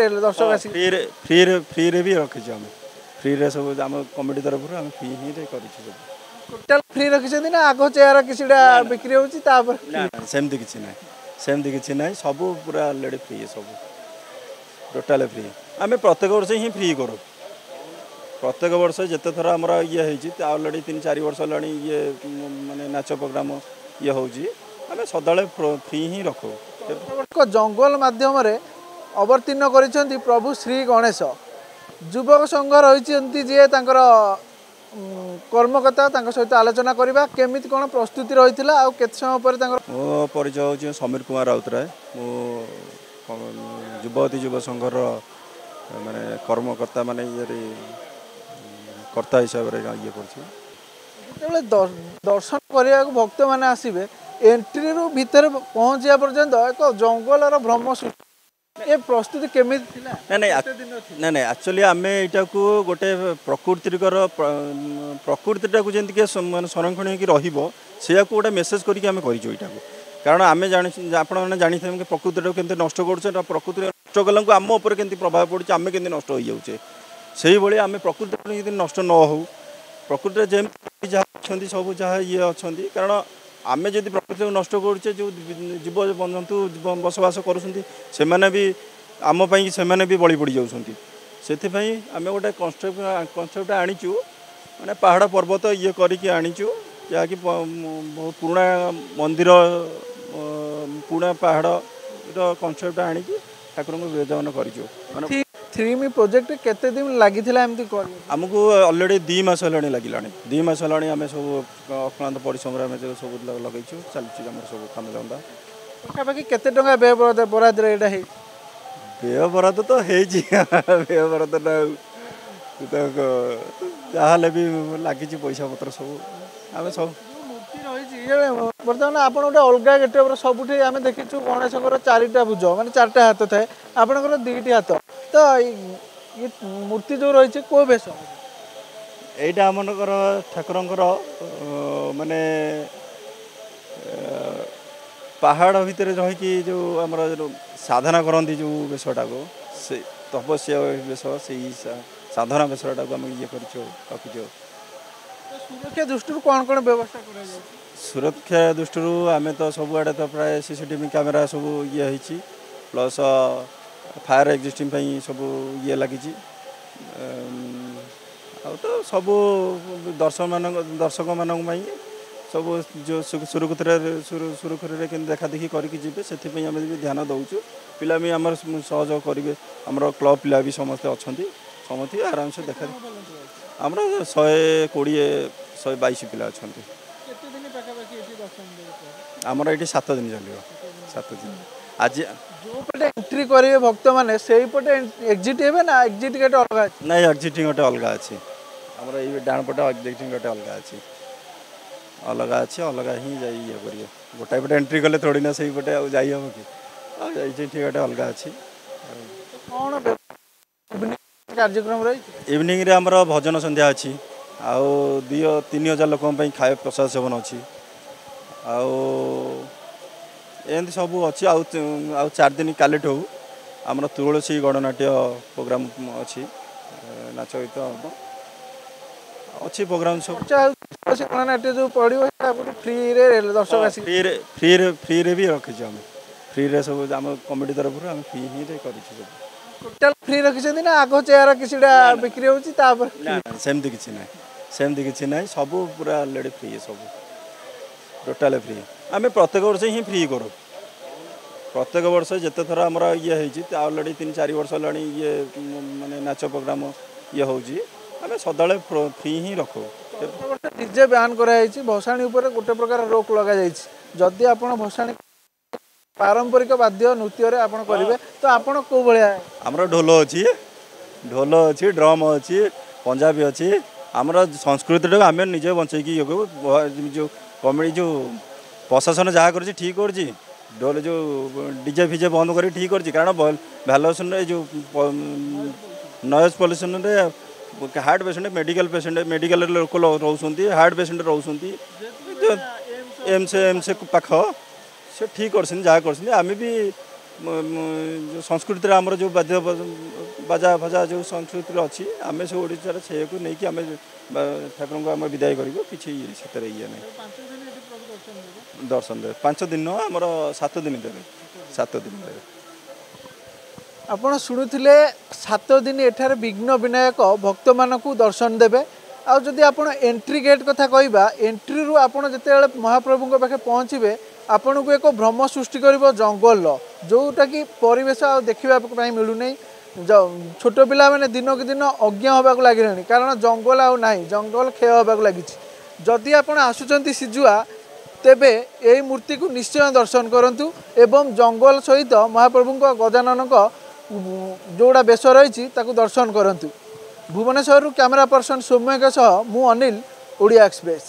दर्शक आसी फ्री रे भी रखी आम फ्री रे सब आम कमिटी तरफ आम फ्री ही कर टोटल फ्री रखिछन्ती ना आगो चेयर किछटा बिक्री होउची तापर सेमती किसी ना सब पूरा ऑलरेडी फ्री सब टोटाल फ्री आम प्रत्येक वर्ष ही फ्री करूँ प्रत्येक वर्ष जिते थर आम ये ऑलरेडी 3-4 वर्ष है ये माने नाच प्रोग्राम ये होमें सदा फ्री ही रखू जंगल माध्यम अवतीर्ण कर प्रभु श्री गणेश युवक संघ रही जी कर्मकर्ता सहित आलोचना करवा केमिति कौन प्रस्तुति रही केत समय पर मो परिचय हूँ समीर कुमार राउतराय मो युवती युव संघर माने कर्मकर्ता माने ये कर्ता हिसाब से ये कर दर्शन करने भक्त मैंने आसवे एंट्री रु भितर पहुँचा पर्यंत एक जंगल भ्रम ये प्रस्तुति केमी ना ना एक्चुअली आम यहाँ को गोटे प्रकृतिर प्रकृतिटा को जमीक संरक्षण हो गोटे मेसेज करके कारण आम जानी आप जानी कि प्रकृति केमती नष्ट कर प्रकृति नष्ट कला आम उपर के प्रभाव पड़े आम के नष्ट हो जाऊे से भाई आम प्रकृति नष्ट न हो प्रकृति जमी जहाँ सब जहाँ ये अच्छा कारण आम जब प्रकृति को नष्ट करुचे जो जीव जंतु बसवास कर भी आमपाई से भी बलि पड़ जाऊँगी से आम गोटे कनसेप्ट आनीचु मैंने पहाड़ पर्वत ये करके आनीचु जहाँकि बहुत पुराना मंदिर पुराना पहाड़ कनसेप्ट आनी ठाकुर को विराजमान कर थ्रीमी प्रोजेक्ट केते दिन लगी आमको ऑलरेडी 2 मास है लगे 2 मास है आम सब अक्लांत परिश्रम सब लगेचु चलती सब काम धंदा पाखापाखि केते टंका व्यय बराद व्यय बराद तो व्यय बराद ना जहाँ भी लगी पैसा पत्र सब आम सब बर्तमान आप गोटे अलग गेटअप सबुठी आम देखीचु गणेश 4टा भुज माने 4टा हाथ थाए आपंकर 2टी हाथ तो ये मूर्ति जो रही को बेश यहीटा आमकर ठाकुरंकर माने पहाड़ भितर रहीकि जो आम साधना करती जो बेशटा को से तपस्या बेश से साधना बेशटा को आम ये कर सुरक्षा दृष्टि कौन कौन व्यवस्था कर सुरक्षा दृष्टि आम तो सबुआड़े तो प्राय सीसीटीवी कैमेरा सब ये होती प्लस फायर एक्जिस्टिंग सब ये लगी तो सब दर्शक मान सब जो सुरखुरी के देखा देखी करके से भी ध्यान दौचु पिला भी आम सहयोग करेंगे आमर क्लब पिला भी समस्ते अच्छा समझ आराम से देखा आमर 120-122 पिला अच्छा आमर ये 7 दिन चलो 7 दिन आज जो पटे एंट्री करेंगे भक्त मैंने से पटे एग्जिट हे ना एग्जिट गेट अलग ना एग्जिटिंग गोटे अलग अच्छी आमर ये डाण पटे एग्जिटिंग गोटे अलग अच्छी अलग ही जा ये करिए गोटाए पटे एंट्री कले थोड़ी ना से पटे जाई हम कि एग्जिटिंग गोटे अलग अच्छी कौन कार्यक्रम रही इवनिंग रे आमर भजन संध्या अच्छी आउ 2-3 हजार लोक खाए प्रसाद सेवन अच्छी एमती सब अच्छी आउ 4 दिन कालीठ हो आमर तुलसी गणनाट्य प्रोग्राम अच्छी नाच गीत अच्छी प्रोग्राम सब गणनाट्य जो पड़ो फ्री रे दर्शक आसी फ्री रे भी रखी आम फ्री रे सब आम कमिटी तरफ आम फ्री ही कर टोटल फ्री रखिछन्ती ना आगो चेयर किछटा बिक्री होउची तापर सेमती किसी ना सब पूरा ऑलरेडी फ्री सब टोटाल फ्री आम प्रत्येक वर्ष ही फ्री करूँ प्रत्येक वर्ष जिते थर आम ये ऑलरेडी 3-4 वर्ष है ये माने नाच प्रोग्राम ये होमें सदा फ्री ही रखू डीजे बैन कराई भसाणी गोटे प्रकार रोक लग जदि आप भसाणी पारंपरिक वाद्य नृत्य आप करेंगे तो आपड़ कौ भाया आमर ढोल अच्छी ड्रम अच्छी पंजाबी अच्छी आमर संस्कृति आम निजे बचेकी जो कमेडी जो प्रशासन जहाँ कर ठीक कर ढोल जो डीजे फिजे बंद कर ठीक कर कारण भैल्यूएसन जो noise pollution heart patient medical लोक रोच हार्ट पेसेंट रोच एम से पाख से ठीक कर जहाँ कर आम भी जो संस्कृति आमर जो बाद्य बाजा भजा जो संस्कृति अच्छी आम से ओडार से नहीं आम ठाकुर को आम विदाय कर किसी ये नहीं दर्शन देवे 5 दिन आमर 7 दिन देवे 7 दिन देवे आपण शुणुले 7 दिन एठार विघ्न विनायक भक्त मानक दर्शन देवे आदि आप एंट्री गेट कथा कहवा एंट्री रू आप जिते महाप्रभु पाखे पहुँचे आपण को एक भ्रम सृष्टि कर जंगल जोटा कि परिवेश देखा मिलूनी छोट पिला मैंने दिन को दिन अज्ञ होगा लगे कारण जंगल आउ ना जंगल क्षय होगा लगी जदि आप आसुंच सिजुआ तेबे यही मूर्ति को निश्चय दर्शन करूँ एवं जंगल सहित महाप्रभु गजानन जोड़ा बेश रही दर्शन करूँ भुवनेश्वर कैमरा पर्सन सौम्य के सह मु अनिल ओडिया एक्सप्रेस।